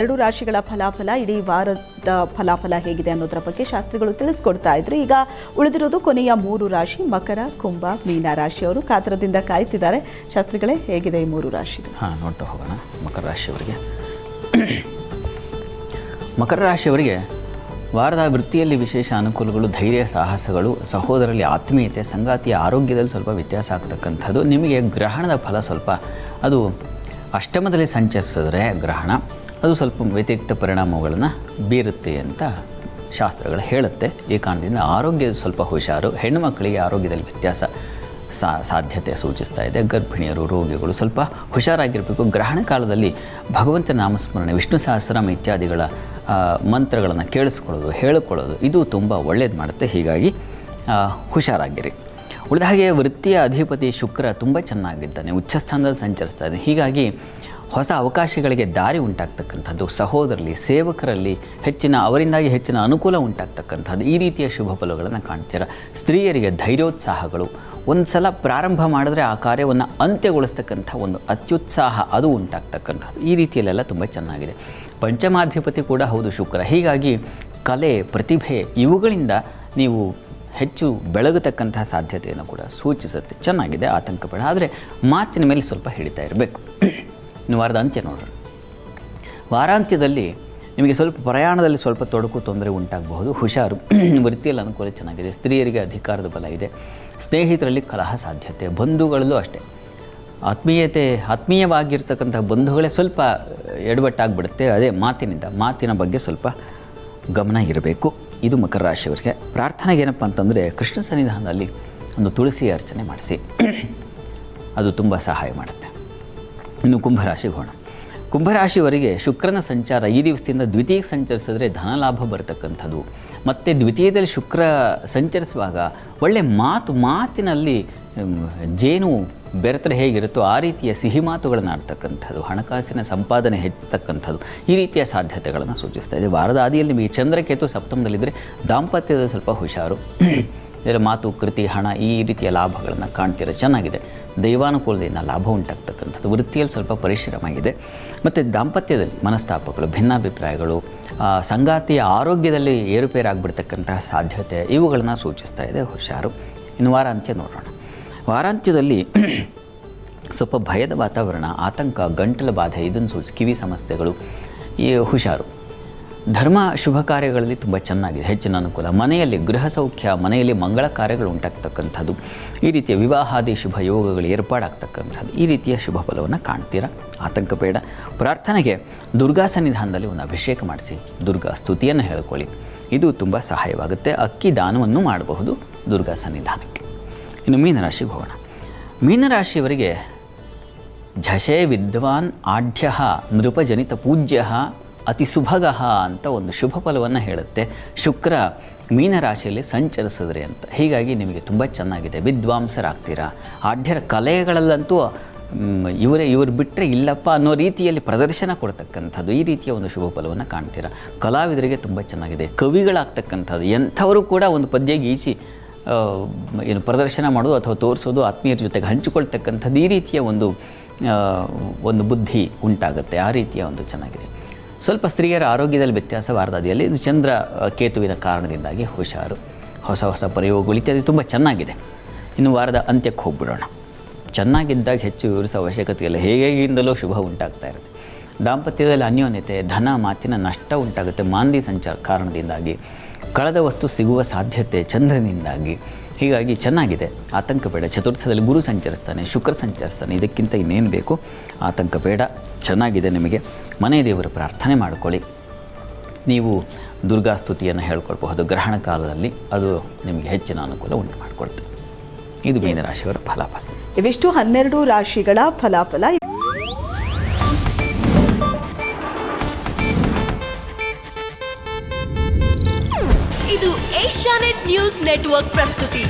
ಎರಡು ರಾಶಿಗಳ ಫಲಾಫಲ ಇಡೀ ವಾರದ ಫಲಾಫಲ ಹೇಗಿದೆ ಅನ್ನೋದರ ಬಗ್ಗೆ ಶಾಸ್ತ್ರಿಗಳು ತಿಳಿಸ್ಕೊಡ್ತಾ ಇದ್ರು. ಈಗ ಉಳಿದಿರೋದು ಕೊನೆಯ 3 ರಾಶಿ ಮಕರ, ಕುಂಭ, ಮೀನ ರಾಶಿಯವರು ಕಾತರದಿಂದ ಕಾಯ್ತಿದ್ದಾರೆ. ಶಾಸ್ತ್ರಿಗಳೇ, ಹೇಗಿದೆ ಈ 3 ರಾಶಿಗಳು? ನೋಡ್ತಾ ಹೋಗೋಣ. ಮಕರ ರಾಶಿಯವರಿಗೆ ಮಕರ ರಾಶಿಯವರಿಗೆ ವಾರದ ವೃತ್ತಿಯಲ್ಲಿ ವಿಶೇಷ ಅನುಕೂಲಗಳು, ಧೈರ್ಯ, ಸಾಹಸಗಳು, ಸಹೋದರಲ್ಲಿ ಆತ್ಮೀಯತೆ, ಸಂಗಾತಿಯ ಆರೋಗ್ಯದಲ್ಲಿ ಸ್ವಲ್ಪ ವ್ಯತ್ಯಾಸ ಆಗ್ತಕ್ಕಂಥದ್ದು. ನಿಮಗೆ ಗ್ರಹಣದ ಫಲ ಸ್ವಲ್ಪ ಅದು ಅಷ್ಟಮದಲ್ಲಿ ಸಂಚರಿಸಿದ್ರೆ ಗ್ರಹಣ ಅದು ಸ್ವಲ್ಪ ವ್ಯತಿರಿಕ್ತ ಪರಿಣಾಮಗಳನ್ನು ಬೀರುತ್ತೆ ಅಂತ ಶಾಸ್ತ್ರಗಳು ಹೇಳುತ್ತೆ. ಈ ಕಾರಣದಿಂದ ಆರೋಗ್ಯದ ಸ್ವಲ್ಪ ಹುಷಾರು. ಹೆಣ್ಣು ಮಕ್ಕಳಿಗೆ ಆರೋಗ್ಯದಲ್ಲಿ ವ್ಯತ್ಯಾಸ ಸಾಧ್ಯತೆ ಸೂಚಿಸ್ತಾ ಇದೆ. ಗರ್ಭಿಣಿಯರು, ರೋಗಿಗಳು ಸ್ವಲ್ಪ ಹುಷಾರಾಗಿರಬೇಕು. ಗ್ರಹಣ ಕಾಲದಲ್ಲಿ ಭಗವಂತ ನಾಮಸ್ಮರಣೆ, ವಿಷ್ಣು ಸಹಸ್ರನಾಮ ಇತ್ಯಾದಿಗಳ ಮಂತ್ರಗಳನ್ನು ಕೇಳಿಸ್ಕೊಳ್ಳೋದು, ಹೇಳಿಕೊಳ್ಳೋದು ಇದು ತುಂಬ ಒಳ್ಳೇದು ಮಾಡುತ್ತೆ. ಹೀಗಾಗಿ ಹುಷಾರಾಗಿರಿ. ಉಳಿದ ಹಾಗೆ ವೃತ್ತಿಯ ಅಧಿಪತಿ ಶುಕ್ರ ತುಂಬ ಚೆನ್ನಾಗಿದ್ದಾನೆ, ಉಚ್ಚಸ್ಥಾನದಲ್ಲಿ ಸಂಚರಿಸ್ತಾ ಇದೆ. ಹೀಗಾಗಿ ಹೊಸ ಅವಕಾಶಗಳಿಗೆ ದಾರಿ ಉಂಟಾಗ್ತಕ್ಕಂಥದ್ದು, ಸಹೋದರರಲ್ಲಿ, ಸೇವಕರಲ್ಲಿ ಅವರಿಂದಾಗಿ ಹೆಚ್ಚಿನ ಅನುಕೂಲ ಉಂಟಾಗ್ತಕ್ಕಂಥದ್ದು, ಈ ರೀತಿಯ ಶುಭ ಫಲಗಳನ್ನು ಕಾಣ್ತೀರ. ಸ್ತ್ರೀಯರಿಗೆ ಧೈರ್ಯೋತ್ಸಾಹಗಳು, ಒಂದು ಸಲ ಪ್ರಾರಂಭ ಮಾಡಿದ್ರೆ ಆ ಕಾರ್ಯವನ್ನು ಅಂತ್ಯಗೊಳಿಸ್ತಕ್ಕಂಥ ಒಂದು ಅತ್ಯುತ್ಸಾಹ ಅದು ಉಂಟಾಗ್ತಕ್ಕಂಥದ್ದು. ಈ ರೀತಿಯಲ್ಲೆಲ್ಲ ತುಂಬ ಚೆನ್ನಾಗಿದೆ. ಪಂಚಮಾಧಿಪತಿ ಕೂಡ ಹೌದು ಶುಕ್ರ. ಹೀಗಾಗಿ ಕಲೆ, ಪ್ರತಿಭೆ ಇವುಗಳಿಂದ ನೀವು ಹೆಚ್ಚು ಬೆಳಗತಕ್ಕಂತಹ ಸಾಧ್ಯತೆಯನ್ನು ಕೂಡ ಸೂಚಿಸುತ್ತೆ. ಚೆನ್ನಾಗಿದೆ, ಆತಂಕ ಬೇಡ. ಆದರೆ ಮಾತಿನ ಮೇಲೆ ಸ್ವಲ್ಪ ಹಿಡಿತಾ ಇರಬೇಕು. ಇನ್ನು ವಾರದ ಅಂತ್ಯ ನೋಡೋಣ. ವಾರಾಂತ್ಯದಲ್ಲಿ ನಿಮಗೆ ಸ್ವಲ್ಪ ಪ್ರಯಾಣದಲ್ಲಿ ಸ್ವಲ್ಪ ತೊಡಕು, ತೊಂದರೆ ಉಂಟಾಗಬಹುದು. ಹುಷಾರು. ವೃತ್ತಿಯಲ್ಲಿ ಅನುಕೂಲ ಚೆನ್ನಾಗಿದೆ. ಸ್ತ್ರೀಯರಿಗೆ ಅಧಿಕಾರದ ಬಲ ಇದೆ. ಸ್ನೇಹಿತರಲ್ಲಿ ಕಲಹ ಸಾಧ್ಯತೆ. ಬಂಧುಗಳಲ್ಲೂ ಅಷ್ಟೇ ಆತ್ಮೀಯವಾಗಿರ್ತಕ್ಕಂಥ ಬಂಧುಗಳೇ ಸ್ವಲ್ಪ ಎಡವಟ್ಟಾಗ್ಬಿಡುತ್ತೆ. ಅದೇ ಮಾತಿನ ಬಗ್ಗೆ ಸ್ವಲ್ಪ ಗಮನ ಇರಬೇಕು. ಇದು ಮಕರ ರಾಶಿಯವರಿಗೆ. ಪ್ರಾರ್ಥನೆಗೆ ಏನಪ್ಪ ಅಂತಂದರೆ ಕೃಷ್ಣ ಸನ್ನಿಧಾನದಲ್ಲಿ ಒಂದು ತುಳಸಿ ಅರ್ಚನೆ ಮಾಡಿಸಿ, ಅದು ತುಂಬ ಸಹಾಯ ಮಾಡುತ್ತೆ. ಇನ್ನು ಕುಂಭರಾಶಿಗೆ ಹೋಗೋಣ. ಕುಂಭರಾಶಿಯವರಿಗೆ ಶುಕ್ರನ ಸಂಚಾರ ಈ ದಿವಸದಿಂದ ದ್ವಿತೀಯಕ್ಕೆ ಸಂಚರಿಸಿದ್ರೆ ಧನಲಾಭ ಬರತಕ್ಕಂಥದ್ದು. ಮತ್ತು ದ್ವಿತೀಯದಲ್ಲಿ ಶುಕ್ರ ಸಂಚರಿಸುವಾಗ ಒಳ್ಳೆ ಮಾತಿನಲ್ಲಿ ಜೇನು ಬೆರೆತರೆ ಹೇಗಿರುತ್ತೋ ಆ ರೀತಿಯ ಸಿಹಿ ಮಾತುಗಳನ್ನು ಆಡ್ತಕ್ಕಂಥದ್ದು, ಹಣಕಾಸಿನ ಸಂಪಾದನೆ ಹೆಚ್ಚತಕ್ಕಂಥದ್ದು, ಈ ರೀತಿಯ ಸಾಧ್ಯತೆಗಳನ್ನು ಸೂಚಿಸ್ತಾ ಇದೆ. ವಾರದ ಆದಿಯಲ್ಲಿ ನಿಮಗೆ ಚಂದ್ರಕೇತು ಸಪ್ತಮದಲ್ಲಿದ್ದರೆ ದಾಂಪತ್ಯದ ಸ್ವಲ್ಪ ಹುಷಾರು. ಇದರ ಮಾತು, ಕೃತಿ, ಹಣ ಈ ರೀತಿಯ ಲಾಭಗಳನ್ನು ಕಾಣ್ತೀರ. ಚೆನ್ನಾಗಿದೆ. ದೈವಾನುಕೂಲದಿಂದ ಲಾಭ ಉಂಟಾಗ್ತಕ್ಕಂಥದ್ದು. ವೃತ್ತಿಯಲ್ಲಿ ಸ್ವಲ್ಪ ಪರಿಶ್ರಮ ಇದೆ. ಮತ್ತು ದಾಂಪತ್ಯದಲ್ಲಿ ಮನಸ್ತಾಪಗಳು, ಭಿನ್ನಾಭಿಪ್ರಾಯಗಳು, ಸಂಗಾತಿಯ ಆರೋಗ್ಯದಲ್ಲಿ ಏರುಪೇರಾಗ್ಬಿಡ್ತಕ್ಕಂತಹ ಸಾಧ್ಯತೆ ಇವುಗಳನ್ನು ಸೂಚಿಸ್ತಾ ಇದೆ. ಹುಷಾರು. ಇನ್ನು ವಾರಾಂತ್ಯ ನೋಡೋಣ. ವಾರಾಂತ್ಯದಲ್ಲಿ ಸ್ವಲ್ಪ ಭಯದ ವಾತಾವರಣ, ಆತಂಕ, ಗಂಟಲ ಬಾಧೆ ಇದನ್ನು ಕಿವಿ ಸಮಸ್ಯೆಗಳು, ಈ ಹುಷಾರು. ಧರ್ಮ ಶುಭ ಕಾರ್ಯಗಳಲ್ಲಿ ತುಂಬ ಚೆನ್ನಾಗಿದೆ, ಹೆಚ್ಚಿನ ಅನುಕೂಲ. ಮನೆಯಲ್ಲಿ ಗೃಹ ಸೌಖ್ಯ, ಮನೆಯಲ್ಲಿ ಮಂಗಳ ಕಾರ್ಯಗಳು ಉಂಟಾಗ್ತಕ್ಕಂಥದ್ದು, ಈ ರೀತಿಯ ವಿವಾಹಾದಿ ಶುಭ ಯೋಗಗಳು ಏರ್ಪಾಡಾಗ್ತಕ್ಕಂಥದ್ದು, ಈ ರೀತಿಯ ಶುಭ ಫಲವನ್ನು ಕಾಣ್ತೀರ. ಆತಂಕ ಬೇಡ. ಪ್ರಾರ್ಥನೆಗೆ ದುರ್ಗಾ ಸನ್ನಿಧಾನದಲ್ಲಿ ಒಂದು ಅಭಿಷೇಕ ಮಾಡಿಸಿ, ದುರ್ಗಾ ಸ್ತುತಿಯನ್ನು ಹೇಳ್ಕೊಳ್ಳಿ, ಇದು ತುಂಬ ಸಹಾಯವಾಗುತ್ತೆ. ಅಕ್ಕಿ ದಾನವನ್ನು ಮಾಡಬಹುದು ದುರ್ಗಾ ಸನ್ನಿಧಾನಕ್ಕೆ. ಇನ್ನು ಮೀನರಾಶಿಗೆ ಹೋಗೋಣ. ಮೀನರಾಶಿಯವರಿಗೆ ಝಷೇ ವಿದ್ವಾನ್ ಆಢ್ಯ ನೃಪಜನಿತ ಪೂಜ್ಯ ಅತಿ ಸುಭಗಃ ಅಂತ ಒಂದು ಶುಭ ಫಲವನ್ನು ಹೇಳುತ್ತೆ. ಶುಕ್ರ ಮೀನರಾಶಿಯಲ್ಲಿ ಸಂಚರಿಸಿದ್ರೆ ಅಂತ. ಹೀಗಾಗಿ ನಿಮಗೆ ತುಂಬ ಚೆನ್ನಾಗಿದೆ. ವಿದ್ವಾಂಸರಾಗ್ತೀರಾ. ಆಢ್ಯರ ಕಲೆಗಳಲ್ಲಂತೂ ಇವರು ಬಿಟ್ಟರೆ ಇಲ್ಲಪ್ಪ ಅನ್ನೋ ರೀತಿಯಲ್ಲಿ ಪ್ರದರ್ಶನ ಕೊಡ್ತಕ್ಕಂಥದ್ದು, ಈ ರೀತಿಯ ಒಂದು ಶುಭ ಫಲವನ್ನು ಕಾಣ್ತೀರಾ. ಕಲಾವಿದರಿಗೆ ತುಂಬ ಚೆನ್ನಾಗಿದೆ. ಕವಿಗಳಾಗ್ತಕ್ಕಂಥದ್ದು, ಎಂಥವರು ಕೂಡ ಒಂದು ಪದ್ಯ ಗೀಚಿ ಪ್ರದರ್ಶನ ಮಾಡೋದು ಅಥವಾ ತೋರಿಸೋದು, ಆತ್ಮೀಯರ ಜೊತೆಗೆ ಹಂಚಿಕೊಳ್ತಕ್ಕಂಥದ್ದು, ಈ ರೀತಿಯ ಒಂದು ಬುದ್ಧಿ ಉಂಟಾಗುತ್ತೆ. ಆ ರೀತಿಯ ಒಂದು ಚೆನ್ನಾಗಿದೆ. ಸ್ವಲ್ಪ ಸ್ತ್ರೀಯರ ಆರೋಗ್ಯದಲ್ಲಿ ವ್ಯತ್ಯಾಸ ವಾರದಾದಿಯಲ್ಲಿ ಇದು ಚಂದ್ರ ಕೇತುವಿನ ಕಾರಣದಿಂದಾಗಿ ಹುಷಾರು. ಹೊಸ ಪ್ರಯೋಗಗಳು ಇತ್ಯಾದಿ ತುಂಬ ಚೆನ್ನಾಗಿದೆ. ಇನ್ನು ವಾರದ ಅಂತ್ಯಕ್ಕೆ ಹೋಗ್ಬಿಡೋಣ. ಚೆನ್ನಾಗಿದ್ದಾಗ ಹೆಚ್ಚು ವಿವರಿಸೋ ಅವಶ್ಯಕತೆ ಇಲ್ಲ. ಹೇಗಿಂದಲೂ ಶುಭ ಉಂಟಾಗ್ತಾ ಇರುತ್ತೆ. ದಾಂಪತ್ಯದಲ್ಲಿ ಅನ್ಯೋನ್ಯತೆ, ಧನ ಮಾತಿನ ನಷ್ಟ ಉಂಟಾಗುತ್ತೆ. ಮಾಂದಿ ಸಂಚಾರ ಕಾರಣದಿಂದಾಗಿ ಕಳೆದ ವಸ್ತು ಸಿಗುವ ಸಾಧ್ಯತೆ ಚಂದ್ರನಿಂದಾಗಿ. ಹೀಗಾಗಿ ಚೆನ್ನಾಗಿದೆ, ಆತಂಕ ಬೇಡ. ಚತುರ್ಥದಲ್ಲಿ ಗುರು ಸಂಚರಿಸ್ತಾನೆ, ಶುಕ್ರ ಸಂಚರಿಸ್ತಾನೆ. ಇದಕ್ಕಿಂತ ಇನ್ನೇನು ಬೇಕು? ಆತಂಕ ಬೇಡ. ಚೆನ್ನಾಗಿದೆ. ನಿಮಗೆ ಮನೆ ದೇವರ ಪ್ರಾರ್ಥನೆ ಮಾಡಿಕೊಳ್ಳಿ. ನೀವು ದುರ್ಗಾ ಸ್ತುತಿಯನ್ನು ಹೇಳ್ಕೊಳ್ಬಹುದು ಗ್ರಹಣ ಕಾಲದಲ್ಲಿ, ಅದು ನಿಮಗೆ ಹೆಚ್ಚಿನ ಅನುಕೂಲ ಉಂಟು ಮಾಡಿಕೊಳ್ತದೆ. ಇದು ಮೀನರಾಶಿಯವರ ಫಲಾಫಲ. ಇವಿಷ್ಟು 12 ರಾಶಿಗಳ ಫಲಾಫಲ. ಇದು ಏಷ್ಯಾನೆಟ್ ನ್ಯೂಸ್ ನೆಟ್ವರ್ಕ್ ಪ್ರಸ್ತುತಿ.